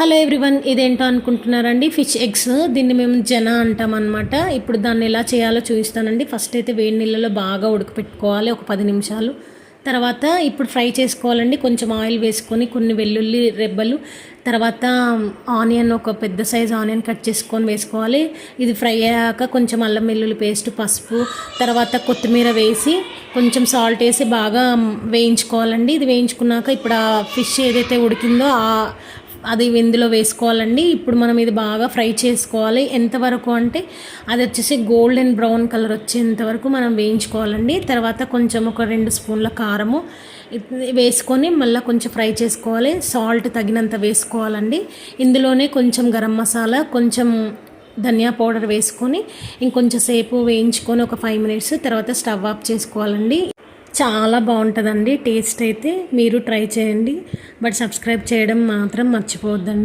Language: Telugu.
హలో ఎవ్రీవన్, ఇదేంటో అనుకుంటున్నారండి. ఫిష్ ఎగ్స్, దీన్ని మేము జన అంటాం అనమాట. ఇప్పుడు దాన్ని ఎలా చేయాలో చూపిస్తానండి. ఫస్ట్ అయితే వేడి నీళ్ళలో బాగా ఉడకపెట్టుకోవాలి ఒక 10 నిమిషాలు. తర్వాత ఇప్పుడు ఫ్రై చేసుకోవాలండి. కొంచెం ఆయిల్ వేసుకొని కొన్ని వెల్లుల్లి రెబ్బలు, తర్వాత ఆనియన్, ఒక పెద్ద సైజ్ ఆనియన్ కట్ చేసుకొని వేసుకోవాలి. ఇది ఫ్రై అయ్యాక కొంచెం అల్లం వెల్లుల్లి పేస్ట్, పసుపు, తర్వాత కొత్తిమీర వేసి కొంచెం సాల్ట్ వేసి బాగా వేయించుకోవాలండి. ఇది వేయించుకున్నాక ఇప్పుడు ఆ ఫిష్ ఏదైతే ఉడికిందో అది ఇందులో వేసుకోవాలండి. ఇప్పుడు మనం ఇది బాగా ఫ్రై చేసుకోవాలి. ఎంతవరకు అంటే అది వచ్చేసి గోల్డెన్ బ్రౌన్ కలర్ వచ్చేంత వరకు మనం వేయించుకోవాలండి. తర్వాత కొంచెం ఒక 2 స్పూన్ల కారము వేసుకొని మళ్ళీ కొంచెం ఫ్రై చేసుకోవాలి. సాల్ట్ తగినంత వేసుకోవాలండి. ఇందులోనే కొంచెం గరం మసాలా, కొంచెం ధనియా పౌడర్ వేసుకొని ఇంకొంచెం సేపు వేయించుకొని ఒక 5 మినిట్స్ తర్వాత స్టవ్ ఆఫ్ చేసుకోవాలండి. చాలా బాగుంటుందండి టేస్ట్ అయితే. మీరు ట్రై చేయండి, బట్ సబ్స్క్రైబ్ చేయడం మాత్రం మర్చిపోవద్దండి.